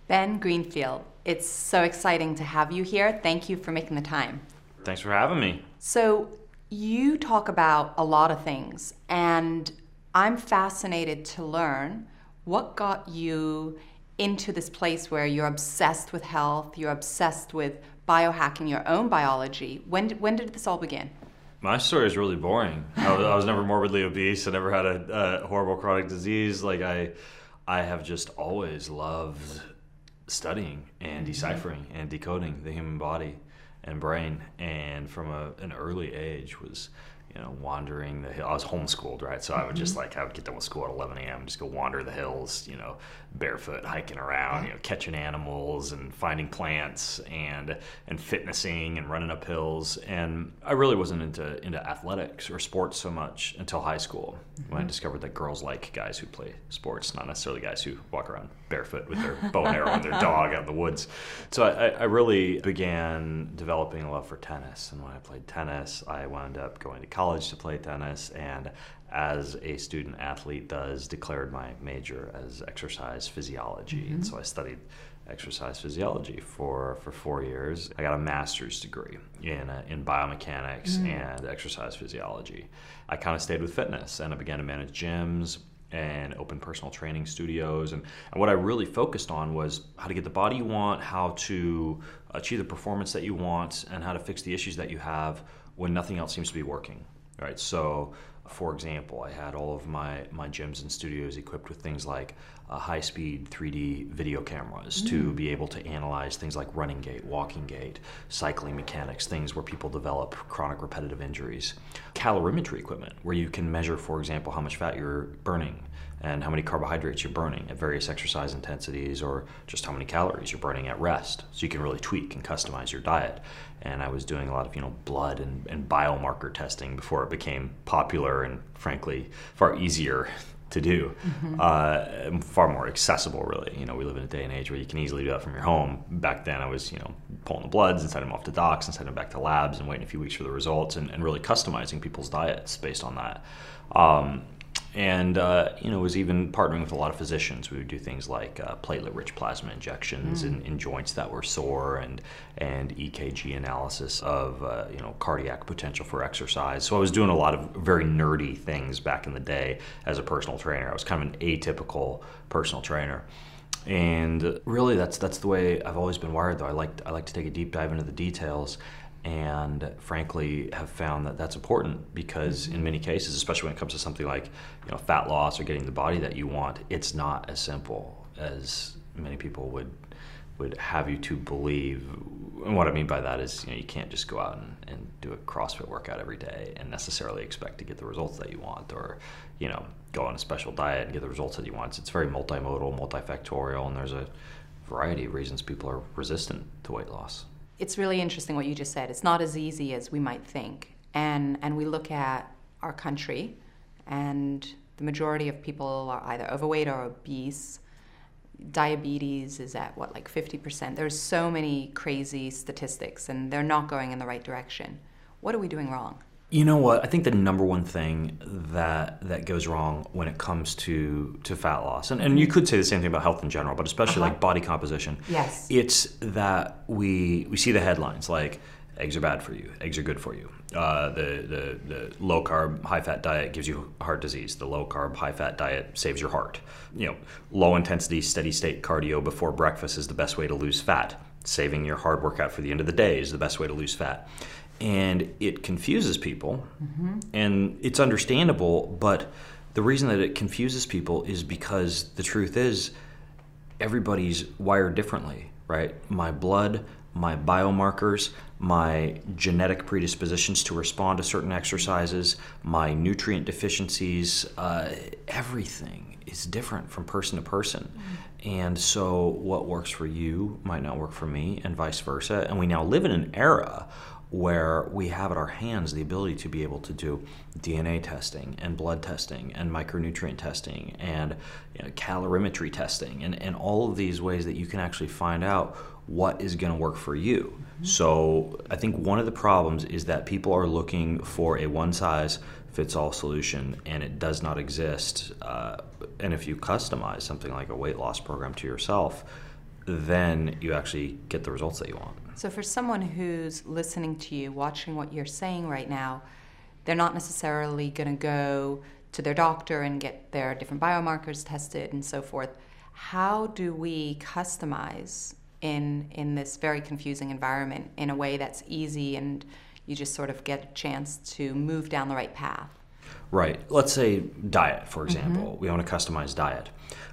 Ben Greenfield, it's so exciting to have you here. Thank you for making the time. Thanks for having me. So, you talk about a lot of things, and I'm fascinated to learn what got you into this place where you're obsessed with health, you're obsessed with biohacking your own biology. When did this all begin? My story is really boring. I was never morbidly obese. I never had a horrible chronic disease. I have just always loved studying and deciphering and decoding the human body and brain. And from an early age was, wandering the hill. I was homeschooled, right? So I would just I would get done with school at 11 a.m. and just go wander the hills, barefoot, hiking around, catching animals and finding plants and fitnessing and running up hills. And I really wasn't into athletics or sports so much until high school when I discovered that girls like guys who play sports, not necessarily guys who walk around barefoot with their bow and arrow and their dog out in the woods. So I really began developing a love for tennis. And when I played tennis, I wound up going to college to play tennis, and as a student athlete does, declared my major as exercise physiology. And so I studied exercise physiology for 4 years. I got a master's degree in biomechanics and exercise physiology. I kind of stayed with fitness, and I began to manage gyms and open personal training studios. And what I really focused on was how to get the body you want, how to achieve the performance that you want, and how to fix the issues that you have when nothing else seems to be working. Right. So, for example, I had all of my gyms and studios equipped with things like high-speed 3D video cameras to be able to analyze things like running gait, walking gait, cycling mechanics, things where people develop chronic repetitive injuries. Calorimetry equipment, where you can measure, for example, how much fat you're burning and how many carbohydrates you're burning at various exercise intensities, or just how many calories you're burning at rest. So you can really tweak and customize your diet. And I was doing a lot of blood and biomarker testing before it became popular and, frankly, far easier to do, far more accessible, really. We live in a day and age where you can easily do that from your home. Back then I was, pulling the bloods and sending them off to docs and sending them back to labs and waiting a few weeks for the results and really customizing people's diets based on that. Was even partnering with a lot of physicians. We would do things like platelet-rich plasma injections in joints that were sore, and EKG analysis of cardiac potential for exercise. So I was doing a lot of very nerdy things back in the day as a personal trainer. I was kind of an atypical personal trainer. And really, that's the way I've always been wired, though. I like to take a deep dive into the details, and frankly have found that that's important because in many cases, especially when it comes to something like fat loss or getting the body that you want, it's not as simple as many people would have you to believe. And what I mean by that is you can't just go out and do a CrossFit workout every day and necessarily expect to get the results that you want, or go on a special diet and get the results that you want. It's very multimodal, multifactorial, and there's a variety of reasons people are resistant to weight loss. It's really interesting what you just said. It's not as easy as we might think. And we look at our country, and the majority of people are either overweight or obese. Diabetes is at 50%. There's so many crazy statistics, and they're not going in the right direction. What are we doing wrong? You know what? I think the number one thing that goes wrong when it comes to fat loss, and you could say the same thing about health in general, but especially like body composition. Yes. It's that we see the headlines like eggs are bad for you, eggs are good for you. The low carb, high fat diet gives you heart disease. The low carb, high fat diet saves your heart. Low intensity, steady state cardio before breakfast is the best way to lose fat. Saving your hard workout for the end of the day is the best way to lose fat. And it confuses people, and it's understandable, but the reason that it confuses people is because the truth is everybody's wired differently, right? My blood, my biomarkers, my genetic predispositions to respond to certain exercises, my nutrient deficiencies, everything is different from person to person. And so what works for you might not work for me, and vice versa. And we now live in an era where we have at our hands the ability to be able to do DNA testing and blood testing and micronutrient testing and calorimetry testing and all of these ways that you can actually find out what is going to work for you. So I think one of the problems is that people are looking for a one-size-fits-all solution, and it does not exist. And if you customize something like a weight loss program to yourself, then you actually get the results that you want. So for someone who's listening to you, watching what you're saying right now, they're not necessarily going to go to their doctor and get their different biomarkers tested and so forth. How do we customize in this very confusing environment in a way that's easy and you just sort of get a chance to move down the right path? Right. Let's say diet, for example. We want to customize diet.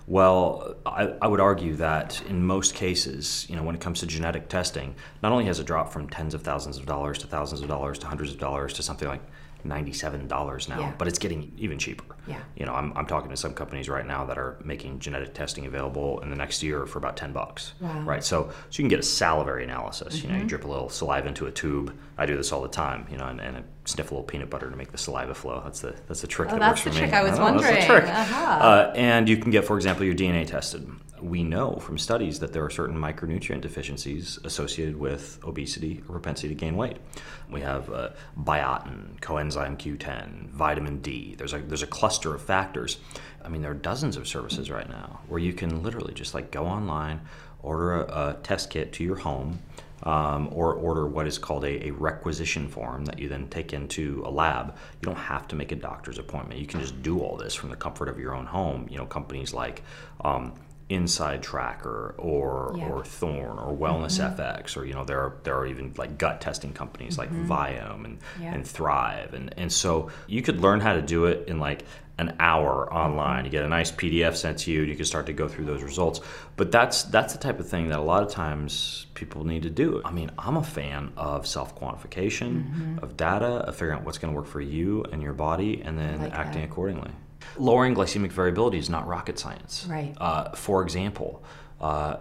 Well, I would argue that in most cases, when it comes to genetic testing, not only has it dropped from tens of thousands of dollars to thousands of dollars to hundreds of dollars to something like $97 now, but it's getting even cheaper. Yeah. I'm talking to some companies right now that are making genetic testing available in the next year for about $10. Wow. Right. So you can get a salivary analysis. You drip a little saliva into a tube. I do this all the time. And I sniff a little peanut butter to make the saliva flow. That's the trick that works for me. That's the trick I was wondering. That's the trick. Uh-huh. And you can get, for example, your DNA tested. We know from studies that there are certain micronutrient deficiencies associated with obesity or propensity to gain weight. We have biotin, coenzyme Q10, vitamin D. There's a cluster of factors. I mean, there are dozens of services right now where you can literally just go online, order a test kit to your home, or order what is called a requisition form that you then take into a lab. You don't have to make a doctor's appointment. You can just do all this from the comfort of your own home. Companies like Inside Tracker or Thorne or Wellness FX, or there are even gut testing companies like Viome and Thrive, and so you could learn how to do it in an hour online. You get a nice PDF sent to you, and you can start to go through those results. But that's the type of thing that a lot of times people need to do. I mean, I'm a fan of self-quantification, of data, of figuring out what's going to work for you and your body, and then acting accordingly. Lowering glycemic variability is not rocket science. Right. For example,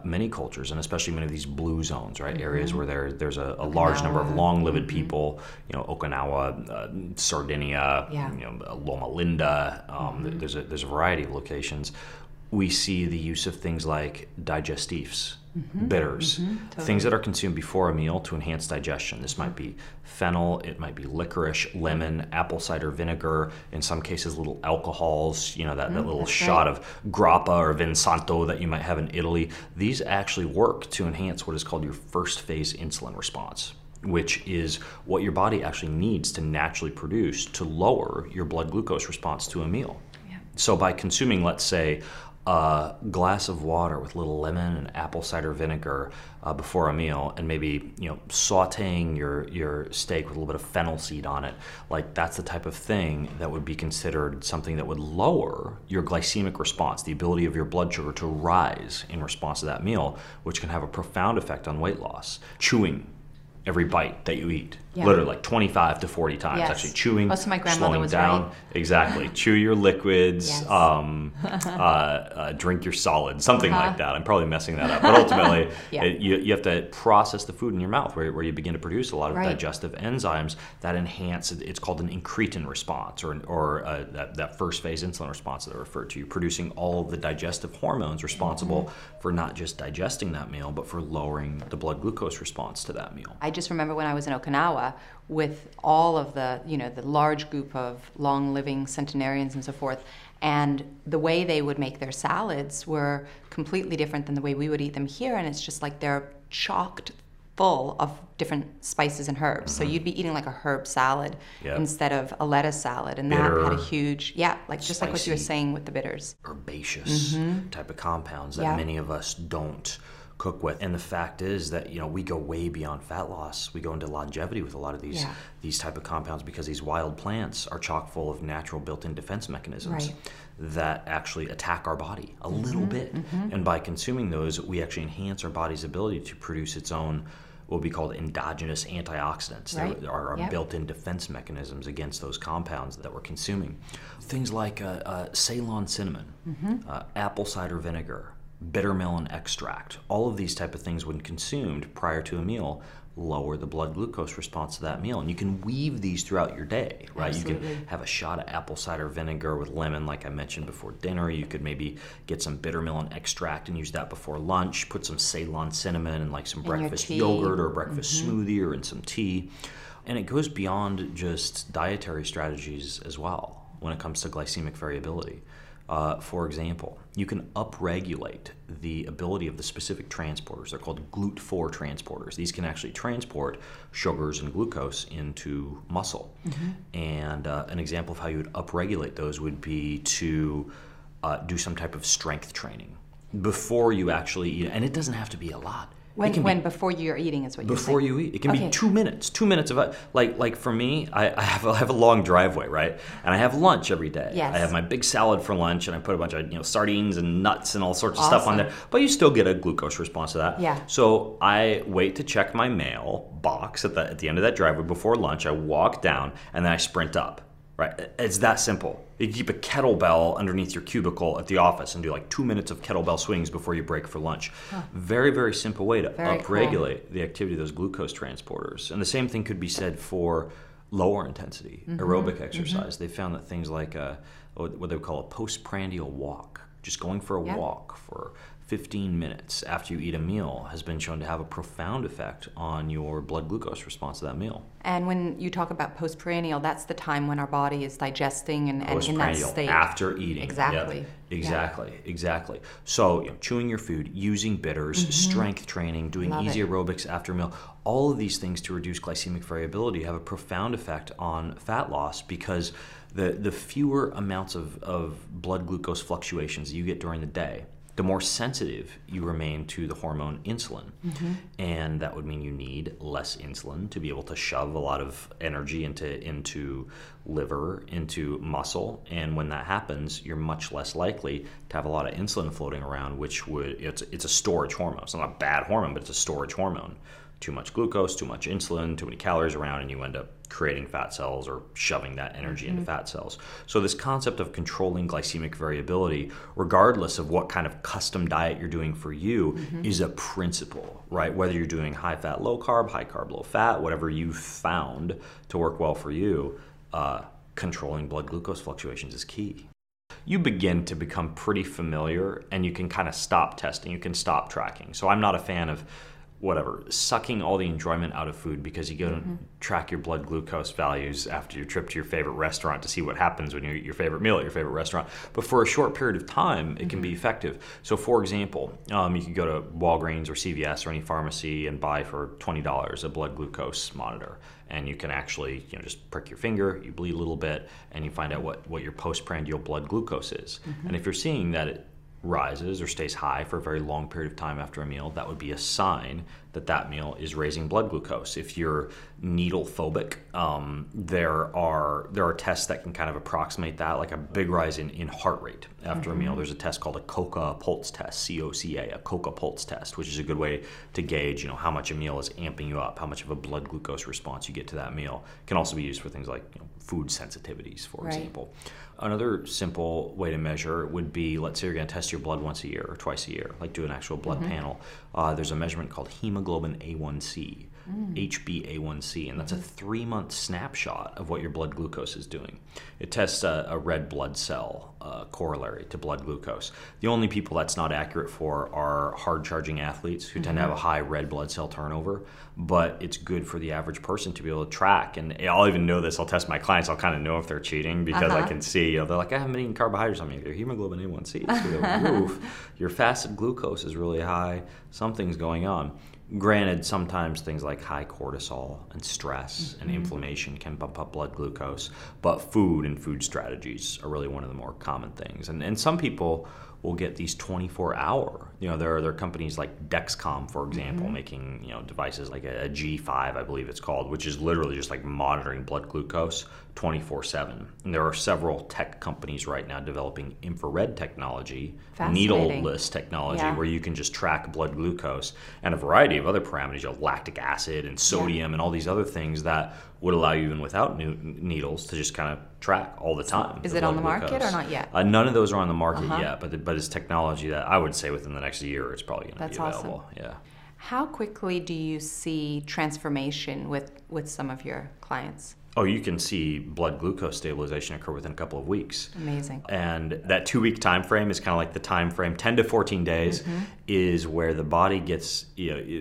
many cultures, and especially many of these blue zones, right, areas where there's a large number of long-lived people, Okinawa, Sardinia, Loma Linda, there's a variety of locations. We see the use of things like digestifs, bitters, totally. Things that are consumed before a meal to enhance digestion. This might be fennel, it might be licorice, lemon, apple cider vinegar, in some cases little alcohols, that little shot of grappa or vinsanto that you might have in Italy. These actually work to enhance what is called your first phase insulin response, which is what your body actually needs to naturally produce to lower your blood glucose response to a meal. Yeah. So by consuming, let's say, a glass of water with a little lemon and apple cider vinegar before a meal, and maybe sautéing your steak with a little bit of fennel seed on it, that's the type of thing that would be considered something that would lower your glycemic response, the ability of your blood sugar to rise in response to that meal, which can have a profound effect on weight loss. Chewing every bite that you eat, literally 25 to 40 times, actually chewing, Most of my grandmother slowing was down. right. Exactly. Chew your liquids, drink your solids, something like that. I'm probably messing that up. But ultimately, you have to process the food in your mouth where you begin to produce a lot of digestive enzymes that enhance, it's called an incretin response, or that first phase insulin response that I referred to. You're producing all of the digestive hormones responsible for not just digesting that meal, but for lowering the blood glucose response to that meal. I just remember when I was in Okinawa with all of the large group of long-living centenarians and so forth, and the way they would make their salads were completely different than the way we would eat them here, and it's just they're chocked full of different spices and herbs. So you'd be eating a herb salad instead of a lettuce salad, and that had a huge, just like what you were saying with the bitters. Herbaceous type of compounds that many of us don't cook with. And the fact is that we go way beyond fat loss. We go into longevity with a lot of these type of compounds, because these wild plants are chock full of natural built-in defense mechanisms that actually attack our body a little bit. And by consuming those, we actually enhance our body's ability to produce its own what would be called endogenous antioxidants. There are built-in defense mechanisms against those compounds that we're consuming. Things like Ceylon cinnamon, apple cider vinegar, bitter melon extract, all of these type of things when consumed prior to a meal lower the blood glucose response to that meal. And you can weave these throughout your day, right? Absolutely. You can have a shot of apple cider vinegar with lemon, like I mentioned, before dinner. You could maybe get some bitter melon extract and use that before lunch. Put some Ceylon cinnamon and some breakfast yogurt or a breakfast smoothie or in some tea. And it goes beyond just dietary strategies as well when it comes to glycemic variability. For example, you can upregulate the ability of the specific transporters. They're called GLUT4 transporters. These can actually transport sugars and glucose into muscle. And an example of how you would upregulate those would be to do some type of strength training before you actually eat. And it doesn't have to be a lot. Before you're eating is what you're saying? Before you eat. It can be 2 minutes. 2 minutes of like for me, I have a long driveway, right? And I have lunch every day. Yes. I have my big salad for lunch, and I put a bunch of sardines and nuts and all sorts of stuff on there. But you still get a glucose response to that. Yeah. So I wait to check my mail box at the end of that driveway before lunch. I walk down, and then I sprint up. Right, it's that simple. You keep a kettlebell underneath your cubicle at the office and do like 2 minutes of kettlebell swings before you break for lunch. Very, very simple way to upregulate the activity of those glucose transporters. And the same thing could be said for lower intensity aerobic exercise. They found that things like what they would call a postprandial walk, just going for a walk for 15 minutes after you eat a meal, has been shown to have a profound effect on your blood glucose response to that meal. And when you talk about postprandial, that's the time when our body is digesting and in that state. After eating. Exactly. Yep. Exactly. So chewing your food, using bitters, strength training, doing easy aerobics after a meal, all of these things to reduce glycemic variability have a profound effect on fat loss, because the fewer amounts of blood glucose fluctuations you get during the day, the more sensitive you remain to the hormone insulin. And that would mean you need less insulin to be able to shove a lot of energy into liver, into muscle. And when that happens, you're much less likely to have a lot of insulin floating around, it's a storage hormone. It's not a bad hormone, but it's a storage hormone. Too much glucose, too much insulin, too many calories around, and you end up creating fat cells or shoving that energy into fat cells. So this concept of controlling glycemic variability, regardless of what kind of custom diet you're doing for you, is a principle, right? Whether you're doing high fat, low carb, high carb, low fat, whatever you've found to work well for you, controlling blood glucose fluctuations is key. You begin to become pretty familiar, and you can kind of stop testing, you can stop tracking. So I'm not a fan of sucking all the enjoyment out of food because you go and track your blood glucose values after your trip to your favorite restaurant to see what happens when you eat your favorite meal at your favorite restaurant. But for a short period of time, it can be effective. So for example, you can go to Walgreens or CVS or any pharmacy and buy for $20 a blood glucose monitor. And you can actually just prick your finger, you bleed a little bit, and you find out what your postprandial blood glucose is. And if you're seeing that it rises or stays high for a very long period of time after a meal, that would be a sign that meal is raising blood glucose. If you're needle phobic, there are tests that can kind of approximate that, like a big rise in heart rate after a meal. There's a test called a COCA pulse test, COCA, a COCA pulse test, which is a good way to gauge how much a meal is amping you up, how much of a blood glucose response you get to that meal. It can also be used for things like food sensitivities, for example. Another simple way to measure would be, let's say you're going to test your blood once a year or twice a year, like do an actual blood panel. There's a measurement called hemoglobin A1C, HbA1c, and that's a 3-month snapshot of what your blood glucose is doing. It tests a red blood cell corollary to blood glucose. The only people that's not accurate for are hard-charging athletes who tend to have a high red blood cell turnover, but it's good for the average person to be able to track. And I'll even know this. I'll test my clients. I'll kind of know if they're cheating because I can see, they're like, I haven't been eating carbohydrates. I mean, your hemoglobin A1c is through the roof. Your fasted glucose is really high. Something's going on. Granted, sometimes things like high cortisol and stress and inflammation can bump up blood glucose, but food and food strategies are really one of the more common things. And some people will get these 24-hour, there are companies like Dexcom, for example, making, devices like a G5, I believe it's called, which is literally just like monitoring blood glucose 24/7. And there are several tech companies right now developing infrared technology, needleless technology, where you can just track blood glucose and a variety of other parameters, lactic acid and sodium and all these other things that would allow you, even without needles, to just kind of track all the time. Is it on the market or not yet? None of those are on the market yet, but it's technology that I would say within the next year it's probably going to be available. Awesome. Yeah. How quickly do you see transformation with some of your clients? Oh, you can see blood glucose stabilization occur within a couple of weeks. Amazing. And that 2-week time frame is kind of like the time frame, 10 to 14 days is where the body gets,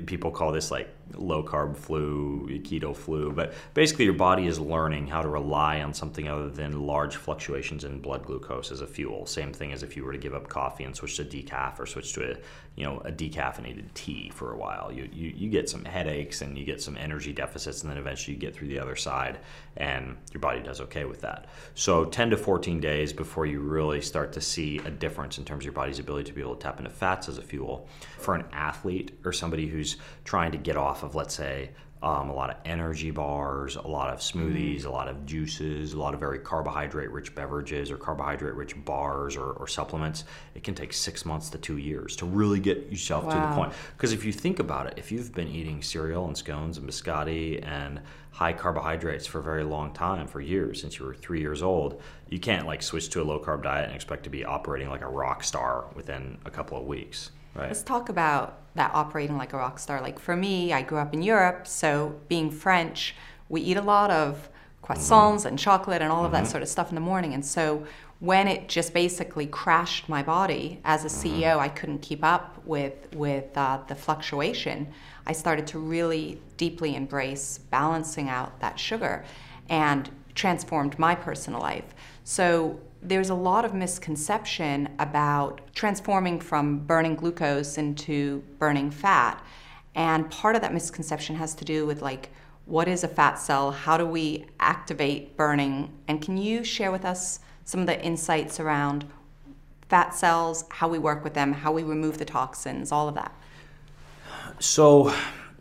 people call this like low carb flu, keto flu, but basically your body is learning how to rely on something other than large fluctuations in blood glucose as a fuel. Same thing as if you were to give up coffee and switch to decaf or switch to a decaffeinated tea for a while. You get some headaches and you get some energy deficits, and then eventually you get through the other side and your body does okay with that. So 10 to 14 days before you really start to see a difference in terms of your body's ability to be able to tap into fats as a fuel. For an athlete or somebody who's trying to get off of, let's say, a lot of energy bars, a lot of smoothies, a lot of juices, a lot of very carbohydrate-rich beverages or carbohydrate-rich bars or supplements, it can take 6 months to 2 years to really get yourself to the point. Because if you think about it, if you've been eating cereal and scones and biscotti and high carbohydrates for a very long time, for years, since you were 3 years old, you can't like switch to a low-carb diet and expect to be operating like a rock star within a couple of weeks. Right. Let's talk about that operating like a rock star. Like for me, I grew up in Europe, so being French, we eat a lot of croissants and chocolate and all of that sort of stuff in the morning. And so when it just basically crashed my body as a CEO, I couldn't keep up with the fluctuation. I started to really deeply embrace balancing out that sugar and transformed my personal life. So there's a lot of misconception about transforming from burning glucose into burning fat. And part of that misconception has to do with like, what is a fat cell? How do we activate burning? And can you share with us some of the insights around fat cells, how we work with them, how we remove the toxins, all of that? So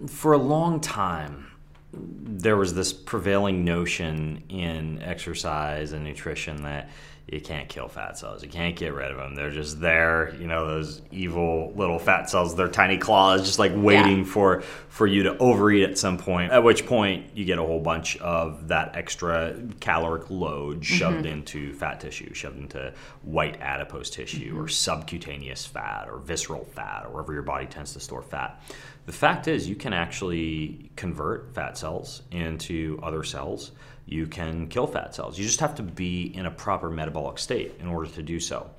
for a long time, there was this prevailing notion in exercise and nutrition that you can't kill fat cells. You can't get rid of them. They're just there, those evil little fat cells, their tiny claws just like waiting for you to overeat at some point, at which point you get a whole bunch of that extra caloric load shoved into fat tissue, shoved into white adipose tissue or subcutaneous fat or visceral fat or wherever your body tends to store fat. The fact is you can actually convert fat cells into other cells. You can kill fat cells. You just have to be in a proper metabolic state in order to do so.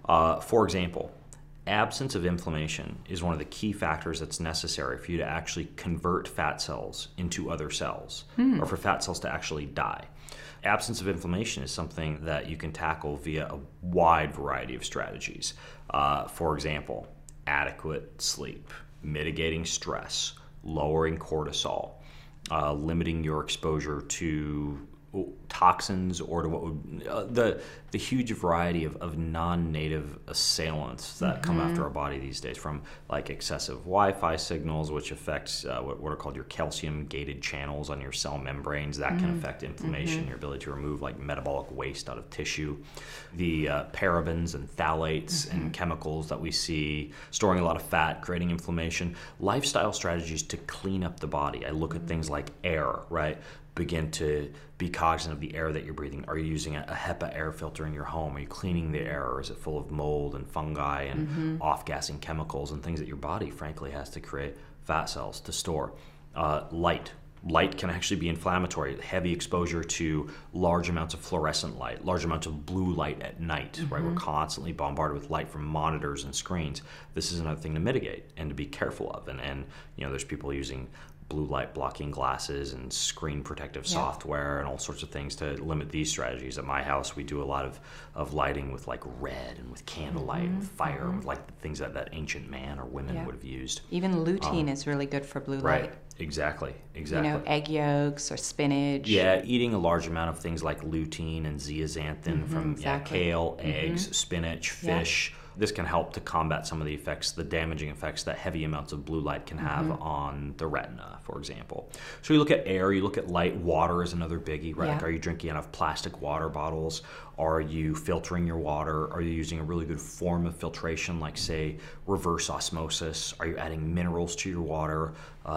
For example, absence of inflammation is one of the key factors that's necessary for you to actually convert fat cells into other cells or for fat cells to actually die. Absence of inflammation is something that you can tackle via a wide variety of strategies. For example, adequate sleep, mitigating stress, lowering cortisol, limiting your exposure to toxins or to what would the huge variety of non-native assailants that come after our body these days, from like excessive Wi-Fi signals, which affects what are called your calcium-gated channels on your cell membranes. That can affect inflammation, your ability to remove like metabolic waste out of tissue. The parabens and phthalates and chemicals that we see storing a lot of fat, creating inflammation. Lifestyle strategies to clean up the body. I look at things like air, right? Begin to be cognizant of the air that you're breathing. Are you using a HEPA air filter in your home? Are you cleaning the air, or is it full of mold and fungi and off-gassing chemicals and things that your body, frankly, has to create fat cells to store? Light. Light can actually be inflammatory. Heavy exposure to large amounts of fluorescent light, large amounts of blue light at night, right? We're constantly bombarded with light from monitors and screens. This is another thing to mitigate and to be careful of. And there's people using blue light blocking glasses and screen protective software and all sorts of things to limit these strategies. At my house, we do a lot of lighting with like red and with candlelight and with fire and with like the things that ancient man or women would have used. Even lutein is really good for blue light. Right, exactly. Egg yolks or spinach. Yeah, eating a large amount of things like lutein and zeaxanthin from kale, eggs, spinach, fish. This can help to combat some of the effects, the damaging effects that heavy amounts of blue light can have on the retina, for example. So you look at air, you look at light, water is another biggie, right? Like, are you drinking enough plastic water bottles? Are you filtering your water? Are you using a really good form of filtration, like, say, reverse osmosis? Are you adding minerals to your water?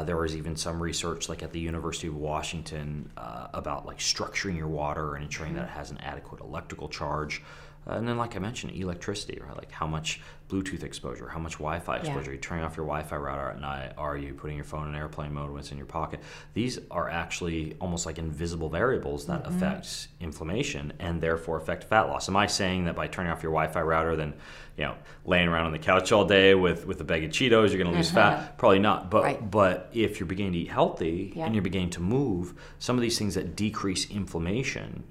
There is even some research, like at the University of Washington, about like structuring your water and ensuring that it has an adequate electrical charge. And then, like I mentioned, electricity, right? Like how much Bluetooth exposure, how much Wi-Fi exposure. Are you turning off your Wi-Fi router at night? Are you putting your phone in airplane mode when it's in your pocket? These are actually almost like invisible variables that affect inflammation and therefore affect fat loss. Am I saying that by turning off your Wi-Fi router, then laying around on the couch all day with a bag of Cheetos, you're going to lose fat? Probably not. But if you're beginning to eat healthy and you're beginning to move, some of these things that decrease inflammation,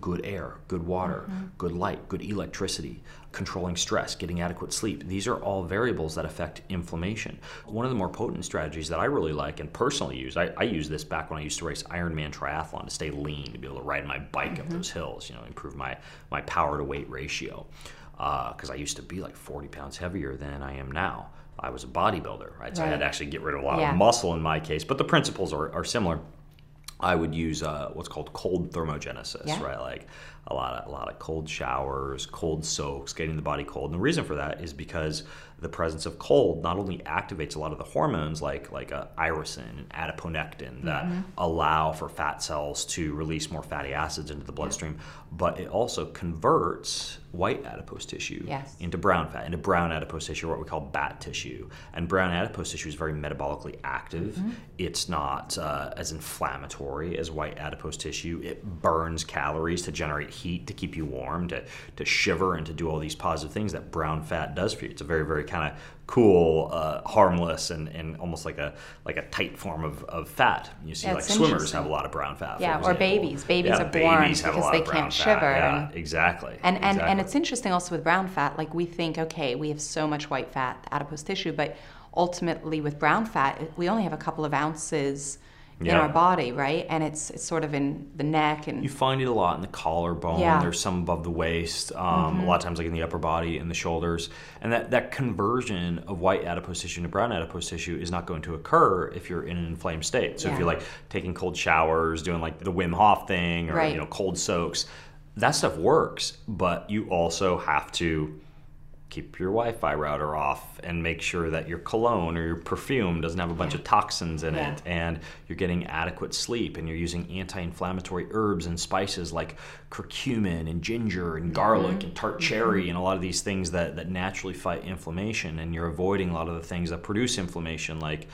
good air, good water, good light, good electricity, controlling stress, getting adequate sleep, these are all variables that affect inflammation. One of the more potent strategies that I really like and personally use, I used this back when I used to race Ironman triathlon to stay lean, to be able to ride my bike up those hills, improve my power to weight ratio. Because I used to be like 40 pounds heavier than I am now. I was a bodybuilder, right? So I had to actually get rid of a lot of muscle in my case, but the principles are similar. I would use what's called cold thermogenesis, right? Like a lot of cold showers, cold soaks, getting the body cold. And the reason for that is because the presence of cold not only activates a lot of the hormones like irisin and adiponectin that allow for fat cells to release more fatty acids into the bloodstream, but it also converts white adipose tissue into brown fat, into brown adipose tissue, what we call BAT tissue. And brown adipose tissue is very metabolically active. It's not as inflammatory as white adipose tissue. It burns calories to generate heat, to keep you warm, to shiver, and to do all these positive things that brown fat does for you. It's a very, very kind of cool, harmless, and almost like a tight form of fat. You see, like swimmers have a lot of brown fat. Or babies. Babies are born because they can't shiver. Yeah, exactly. And it's interesting also with brown fat. Like we think, okay, we have so much white fat, adipose tissue, but ultimately with brown fat, we only have a couple of ounces in our body, right? And it's sort of in the neck, and you find it a lot in the collarbone. There's some above the waist. A lot of times, like in the upper body and the shoulders. And that conversion of white adipose tissue into brown adipose tissue is not going to occur if you're in an inflamed state. So if you're like taking cold showers, doing like the Wim Hof thing, or cold soaks, that stuff works. But you also have to keep your Wi-Fi router off and make sure that your cologne or your perfume doesn't have a bunch of toxins in it, and you're getting adequate sleep, and you're using anti-inflammatory herbs and spices like curcumin and ginger and garlic and tart cherry and a lot of these things that naturally fight inflammation, and you're avoiding a lot of the things that produce inflammation like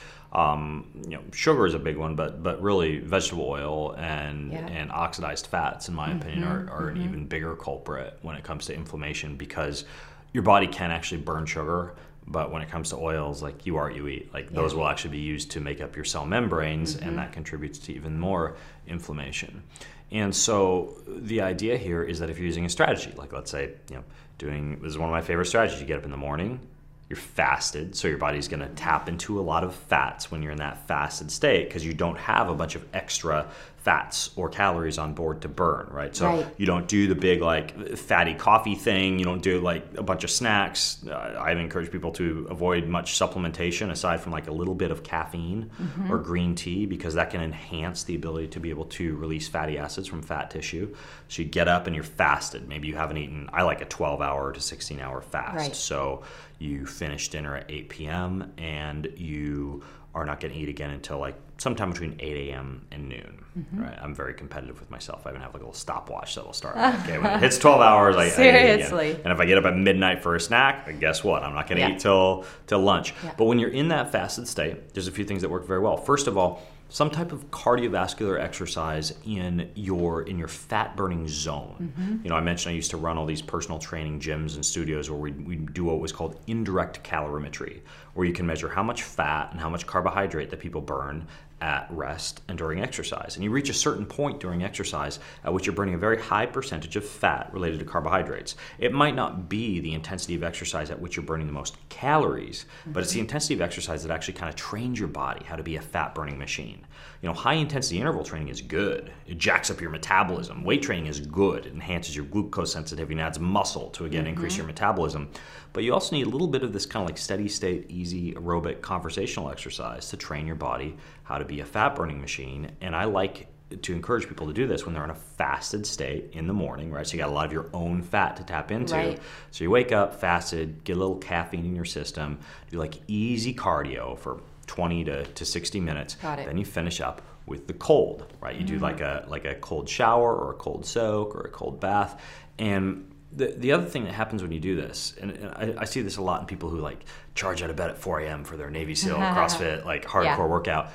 sugar is a big one, but really vegetable oil and oxidized fats, in my opinion, are an even bigger culprit when it comes to inflammation, because your body can actually burn sugar, but when it comes to oils, like you are what you eat. Like those will actually be used to make up your cell membranes, and that contributes to even more inflammation. And so the idea here is that if you're using a strategy, like let's say, this is one of my favorite strategies. You get up in the morning, you're fasted, so your body's going to tap into a lot of fats when you're in that fasted state, because you don't have a bunch of extra fats or calories on board to burn, right? So you don't do the big like fatty coffee thing. You don't do like a bunch of snacks. I encourage people to avoid much supplementation aside from like a little bit of caffeine or green tea, because that can enhance the ability to be able to release fatty acids from fat tissue. So you get up and you're fasted. Maybe you haven't eaten, I like a 12-hour to 16-hour fast. So you finish dinner at 8 p.m. and you are not going to eat again until like sometime between 8 a.m. and noon, right? I'm very competitive with myself. I even have like a little stopwatch that'll start. Okay, when it hits 12 hours, I eat again. And if I get up at midnight for a snack, then guess what? I'm not going to eat till lunch. But when you're in that fasted state, there's a few things that work very well. First of all, some type of cardiovascular exercise in your fat burning zone. I mentioned I used to run all these personal training gyms and studios where we do what was called indirect calorimetry, where you can measure how much fat and how much carbohydrate that people burn at rest and during exercise. And you reach a certain point during exercise at which you're burning a very high percentage of fat related to carbohydrates. It might not be the intensity of exercise at which you're burning the most calories, but it's the intensity of exercise that actually kind of trains your body how to be a fat burning machine. High intensity interval training is good. It jacks up your metabolism. Weight training is good. It enhances your glucose sensitivity and adds muscle to, again, increase your metabolism. But you also need a little bit of this kind of like steady state, easy aerobic conversational exercise to train your body how to be a fat burning machine. And I like to encourage people to do this when they're in a fasted state in the morning, right? So you got a lot of your own fat to tap into. So you wake up fasted, get a little caffeine in your system, do like easy cardio for 20 to 60 minutes. Then you finish up with the cold, right? You do like a cold shower or a cold soak or a cold bath. And The other thing that happens when you do this, and I see this a lot in people who like charge out of bed at 4 a.m. for their Navy SEAL, CrossFit, like hardcore workout.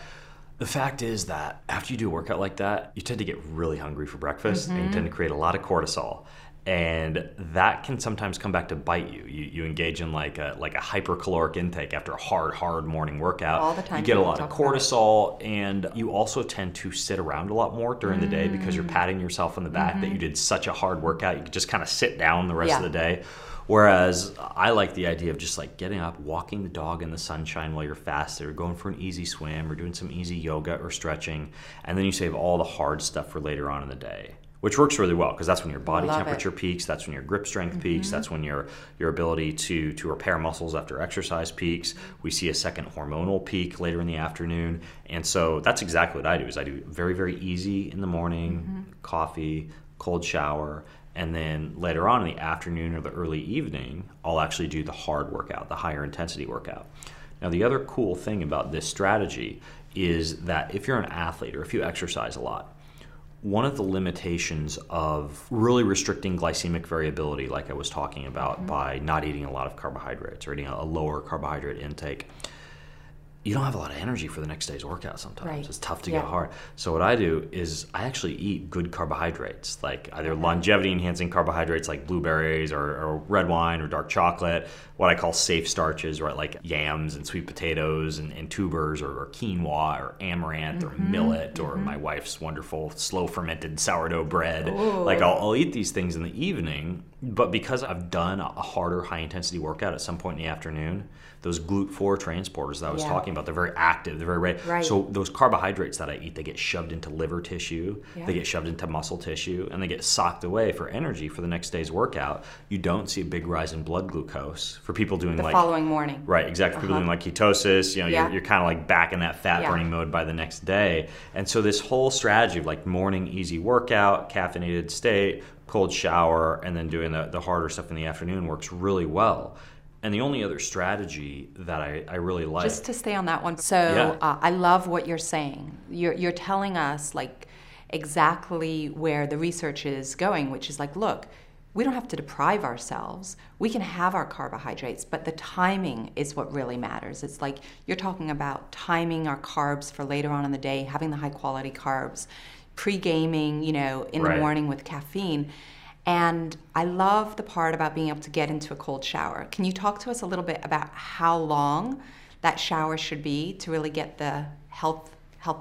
The fact is that after you do a workout like that, you tend to get really hungry for breakfast, and you tend to create a lot of cortisol. And that can sometimes come back to bite you. You engage in like a hypercaloric intake after a hard morning workout. All the time. You get a lot of cortisol, and you also tend to sit around a lot more during the day because you're patting yourself on the back that you did such a hard workout. You could just kind of sit down the rest of the day. Whereas I like the idea of just like getting up, walking the dog in the sunshine while you're fasted, or going for an easy swim, or doing some easy yoga or stretching, and then you save all the hard stuff for later on in the day. Which works really well because that's when your body temperature peaks, that's when your grip strength peaks, that's when your ability to repair muscles after exercise peaks. We see a second hormonal peak later in the afternoon. And so that's exactly what I do, is I do very, very easy in the morning, coffee, cold shower, and then later on in the afternoon or the early evening, I'll actually do the hard workout, the higher intensity workout. Now, the other cool thing about this strategy is that if you're an athlete or if you exercise a lot, one of the limitations of really restricting glycemic variability, like I was talking about, by not eating a lot of carbohydrates or eating a lower carbohydrate intake, you don't have a lot of energy for the next day's workout sometimes. Right. It's tough to go hard. So what I do is I actually eat good carbohydrates, like either longevity-enhancing carbohydrates like blueberries or red wine or dark chocolate, what I call safe starches, right, like yams and sweet potatoes and tubers or quinoa or amaranth or millet or my wife's wonderful slow-fermented sourdough bread. Ooh. Like I'll eat these things in the evening, but because I've done a harder high-intensity workout at some point in the afternoon, those GLUT4 transporters that I was talking about, they're very active, they're very ready. Right. So those carbohydrates that I eat, they get shoved into liver tissue, they get shoved into muscle tissue, and they get socked away for energy for the next day's workout. You don't see a big rise in blood glucose for people doing the following morning. Right, exactly. People doing like ketosis, you're kind of like back in that fat burning mode by the next day. And so this whole strategy of like morning easy workout, caffeinated state, cold shower, and then doing the harder stuff in the afternoon works really well. And the only other strategy that I really like... Just to stay on that one. So I love what you're saying. You're telling us like exactly where the research is going, which is like, look, we don't have to deprive ourselves. We can have our carbohydrates, but the timing is what really matters. It's like you're talking about timing our carbs for later on in the day, having the high quality carbs, pre-gaming, in the morning with caffeine. And I love the part about being able to get into a cold shower. Can you talk to us a little bit about how long that shower should be to really get the health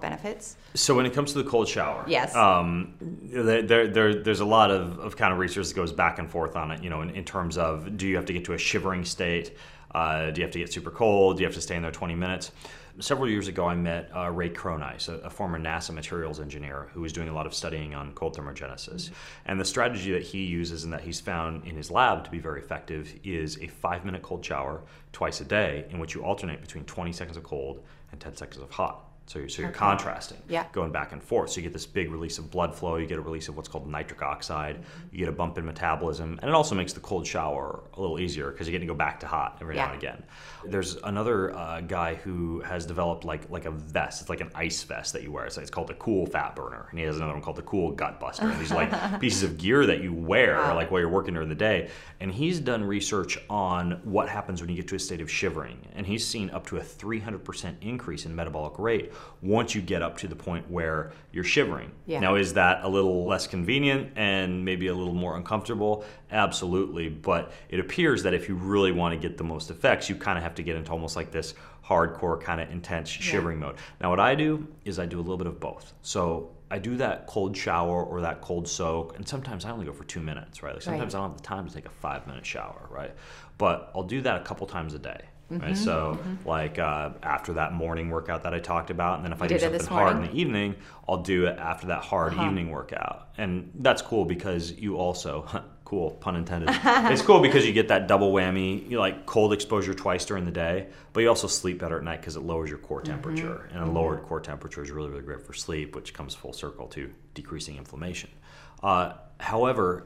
benefits? So when it comes to the cold shower, yes, there's a lot of kind of research that goes back and forth on it, in terms of, do you have to get to a shivering state? Do you have to get super cold? Do you have to stay in there 20 minutes? Several years ago, I met Ray Cronise, a former NASA materials engineer who was doing a lot of studying on cold thermogenesis. And the strategy that he uses and that he's found in his lab to be very effective is a 5-minute cold shower twice a day, in which you alternate between 20 seconds of cold and 10 seconds of hot. So you're contrasting, going back and forth. So you get this big release of blood flow, you get a release of what's called nitric oxide, you get a bump in metabolism, and it also makes the cold shower a little easier because you get to go back to hot every now and again. There's another guy who has developed like a vest. It's like an ice vest that you wear. It's called the Cool Fat Burner, and he has another one called the Cool Gut Buster. And these are like pieces of gear that you wear like while you're working during the day. And he's done research on what happens when you get to a state of shivering, and he's seen up to a 300% increase in metabolic rate once you get up to the point where you're shivering. Now, is that a little less convenient and maybe a little more uncomfortable? Absolutely. But it appears that if you really want to get the most effects, you kind of have to get into almost like this hardcore kind of intense shivering mode. Now, what I do is I do a little bit of both. So I do that cold shower or that cold soak, and sometimes I only go for 2 minutes, right? Like sometimes I don't have the time to take a 5-minute shower, right? But I'll do that a couple times a day. Right? So like after that morning workout that I talked about, and then if I do something hard in the evening, I'll do it after that hard evening workout. And that's cool because you also, cool, pun intended, it's cool because you get that double whammy, like cold exposure twice during the day, but you also sleep better at night because it lowers your core temperature. And a lowered core temperature is really, really great for sleep, which comes full circle to decreasing inflammation. However,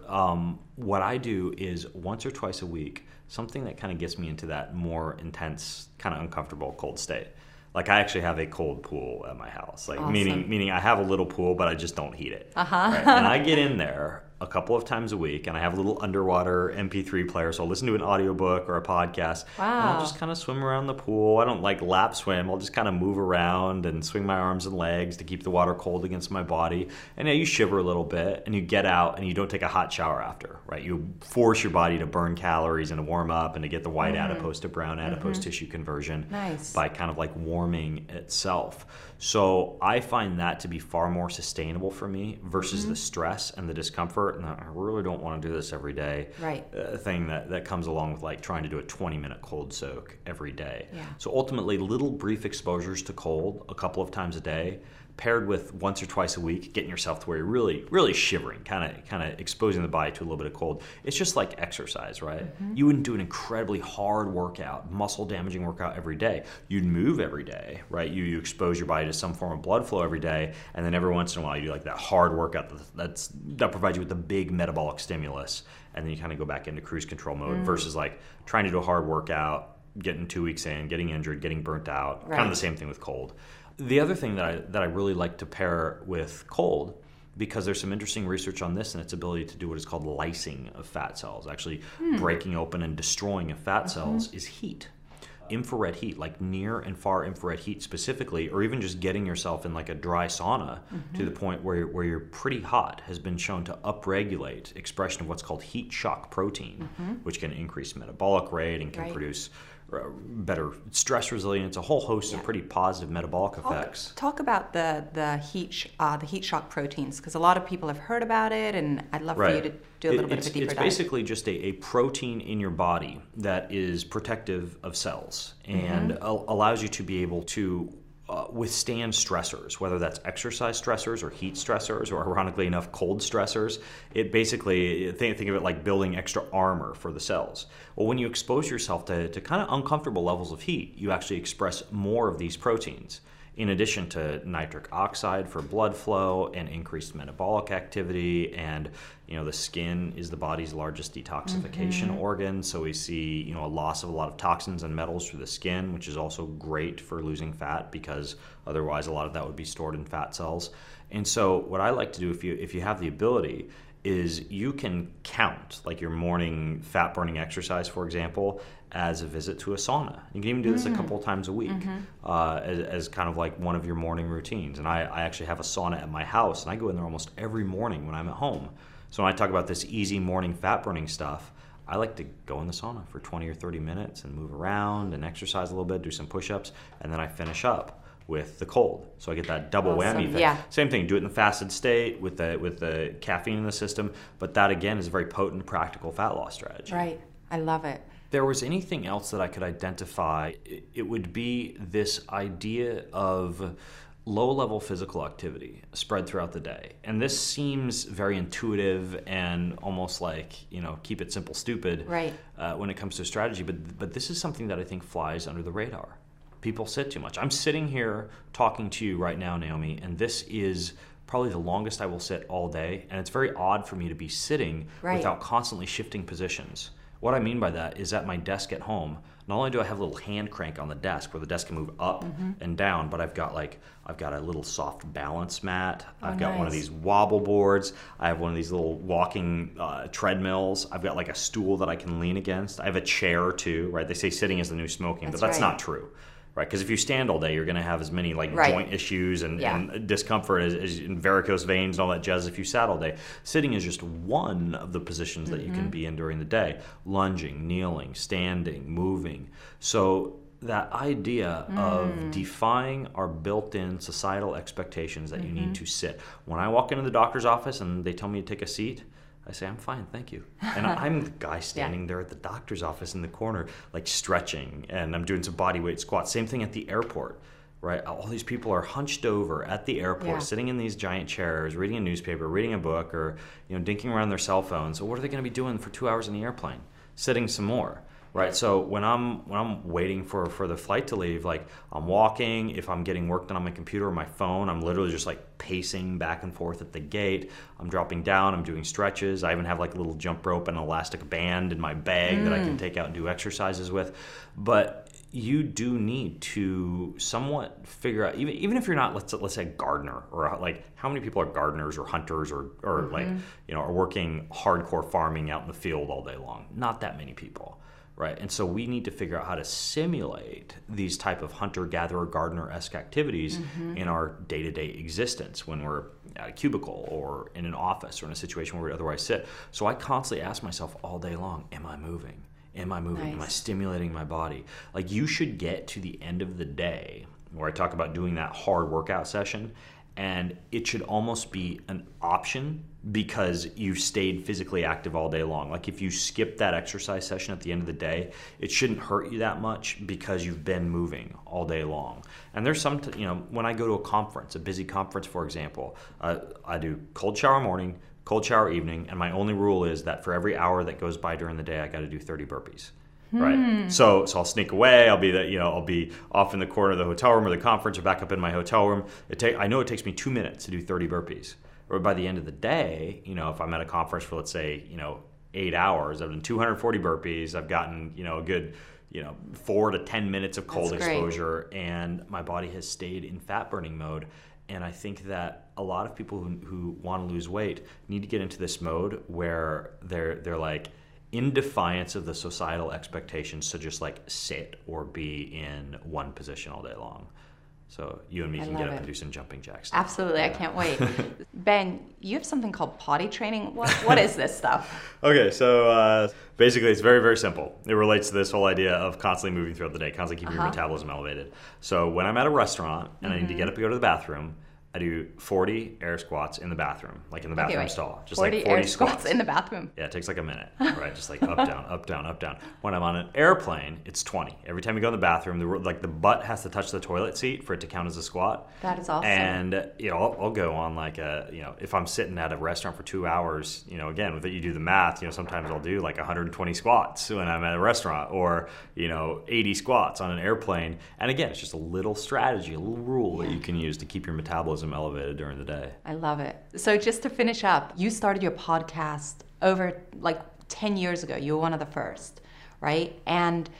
what I do is once or twice a week, something that kind of gets me into that more intense, kind of uncomfortable cold state. Like I actually have a cold pool at my house, like meaning I have a little pool, but I just don't heat it. Right? And I get in there a couple of times a week, and I have a little underwater MP3 player, so I'll listen to an audiobook or a podcast. Wow. And I'll just kind of swim around the pool. I don't like lap swim. I'll just kind of move around and swing my arms and legs to keep the water cold against my body. And you shiver a little bit, and you get out, and you don't take a hot shower after, right? You force your body to burn calories and to warm up and to get the white adipose to brown adipose tissue conversion by kind of like warming itself. So I find that to be far more sustainable for me versus the stress and the discomfort. And I really don't want to do this every day. Right. Thing that comes along with like trying to do a 20-minute cold soak every day. Yeah. So ultimately, little brief exposures to cold a couple of times a day, paired with once or twice a week, getting yourself to where you're really, really shivering, kind of exposing the body to a little bit of cold. It's just like exercise, right? You wouldn't do an incredibly hard workout, muscle-damaging workout every day. You'd move every day, right? You expose your body to some form of blood flow every day, and then every once in a while you do like that hard workout that provides you with a big metabolic stimulus, and then you kind of go back into cruise control mode versus like trying to do a hard workout, getting 2 weeks in, getting injured, getting burnt out. Kind of the same thing with cold. The other thing that I really like to pair with cold, because there's some interesting research on this and its ability to do what is called lysing of fat cells, actually breaking open and destroying of fat cells, is heat. Infrared heat, like near and far infrared heat specifically, or even just getting yourself in like a dry sauna to the point where you're pretty hot, has been shown to upregulate expression of what's called heat shock protein, which can increase metabolic rate and can produce better stress resilience, a whole host of pretty positive metabolic effects. Talk about the heat shock proteins, because a lot of people have heard about it, and I'd love for you to do a little bit of a deeper dive. It's basically just a protein in your body that is protective of cells and allows you to be able to withstand stressors, whether that's exercise stressors or heat stressors or, ironically enough, cold stressors. It basically, think of it like building extra armor for the cells. Well, when you expose yourself to kind of uncomfortable levels of heat, you actually express more of these proteins, in addition to nitric oxide for blood flow and increased metabolic activity. And the skin is the body's largest detoxification organ, so we see a loss of a lot of toxins and metals through the skin, which is also great for losing fat, because otherwise a lot of that would be stored in fat cells. And so what I like to do, if you have the ability, is you can count like your morning fat burning exercise, for example, as a visit to a sauna. You can even do this a couple of times a week as kind of like one of your morning routines. And I actually have a sauna at my house, and I go in there almost every morning when I'm at home. So when I talk about this easy morning fat burning stuff, I like to go in the sauna for 20 or 30 minutes and move around and exercise a little bit, do some push-ups, and then I finish up with the cold. So I get that double whammy thing. Yeah. Same thing, do it in the fasted state with the caffeine in the system, but that again is a very potent, practical fat loss strategy. Right. I love it. If there was anything else that I could identify, it would be this idea of low-level physical activity spread throughout the day. And this seems very intuitive and almost like, keep it simple, stupid when it comes to strategy. But this is something that I think flies under the radar. People sit too much. I'm sitting here talking to you right now, Naomi, and this is probably the longest I will sit all day. And it's very odd for me to be sitting without constantly shifting positions. What I mean by that is at my desk at home, not only do I have a little hand crank on the desk where the desk can move up and down, but I've got a little soft balance mat. I've got one of these wobble boards. I have one of these little walking treadmills. I've got like a stool that I can lean against. I have a chair too, right? They say sitting is the new smoking, but that's not true. Right, because if you stand all day, you're going to have as many joint issues and discomfort as in varicose veins and all that jazz if you sat all day. Sitting is just one of the positions that you can be in during the day. Lunging, kneeling, standing, moving. So that idea of defying our built-in societal expectations that you need to sit. When I walk into the doctor's office and they tell me to take a seat, I say, I'm fine, thank you. And I'm the guy standing there at the doctor's office in the corner, like stretching, and I'm doing some body weight squats. Same thing at the airport, right? All these people are hunched over at the airport, sitting in these giant chairs, reading a newspaper, reading a book, or dinking around their cell phones. So what are they going to be doing for 2 hours in the airplane? Sitting some more. Right, so when I'm waiting for the flight to leave, like I'm walking, if I'm getting work done on my computer or my phone, I'm literally just like pacing back and forth at the gate. I'm dropping down, I'm doing stretches. I even have like a little jump rope and elastic band in my bag that I can take out and do exercises with. But you do need to somewhat figure out, even if you're not, let's say a gardener, or like how many people are gardeners or hunters or like, are working hardcore farming out in the field all day long? Not that many people, right? And so we need to figure out how to simulate these type of hunter-gatherer, gardener-esque activities in our day-to-day existence when we're at a cubicle or in an office or in a situation where we otherwise sit. So I constantly ask myself all day long, am I moving? Am I moving? Nice. Am I stimulating my body? Like, you should get to the end of the day where I talk about doing that hard workout session, and it should almost be an option because you've stayed physically active all day long. Like, if you skip that exercise session at the end of the day, it shouldn't hurt you that much because you've been moving all day long. And there's some, when I go to a conference, a busy conference, for example, I do cold shower morning, cold shower evening, and my only rule is that for every hour that goes by during the day, I got to do 30 burpees. Right. So I'll sneak away. I'll be I'll be off in the corner of the hotel room or the conference or back up in my hotel room. I know it takes me 2 minutes to do 30 burpees. Or by the end of the day, if I'm at a conference for, let's say, 8 hours, I've done 240 burpees. I've gotten, a good, 4 to 10 minutes of cold exposure, and my body has stayed in fat burning mode. And I think that a lot of people who want to lose weight need to get into this mode where they're like, in defiance of the societal expectations to just like sit or be in one position all day long. So you and me can get up and do some jumping jacks. Absolutely, yeah. I can't wait. Ben, you have something called potty training. What is this stuff? Okay, so basically it's very, very simple. It relates to this whole idea of constantly moving throughout the day, constantly keeping your metabolism elevated. So when I'm at a restaurant and I need to get up and go to the bathroom, I do 40 air squats in the bathroom, like in the bathroom stall. Just 40 like 40 air squats in the bathroom. Yeah, it takes like a minute, right? Just like up, down, up, down, up, down. When I'm on an airplane, it's 20. Every time you go in the bathroom, the butt has to touch the toilet seat for it to count as a squat. That is awesome. And I'll go on like if I'm sitting at a restaurant for 2 hours, again, with it, you do the math. Sometimes I'll do like 120 squats when I'm at a restaurant, or 80 squats on an airplane. And again, it's just a little strategy, a little rule that you can use to keep your metabolism elevated during the day. I love it. So just to finish up, you started your podcast over like 10 years ago. You were one of the first, right? And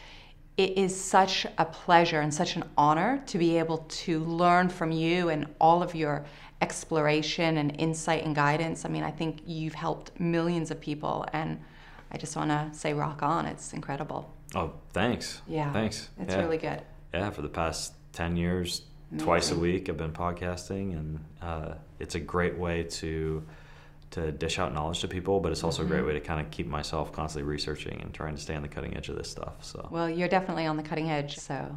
it is such a pleasure and such an honor to be able to learn from you and all of your exploration and insight and guidance. I mean, I think you've helped millions of people, and I just want to say rock on. It's incredible. Oh, thanks. Yeah. Thanks. It's really good. Yeah, for the past 10 years, amazing. Twice a week I've been podcasting, and it's a great way to dish out knowledge to people, but it's also a great way to kind of keep myself constantly researching and trying to stay on the cutting edge of this stuff. So, well, you're definitely on the cutting edge, so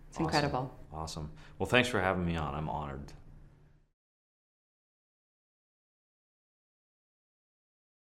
it's incredible. Awesome. Well, thanks for having me on. I'm honored.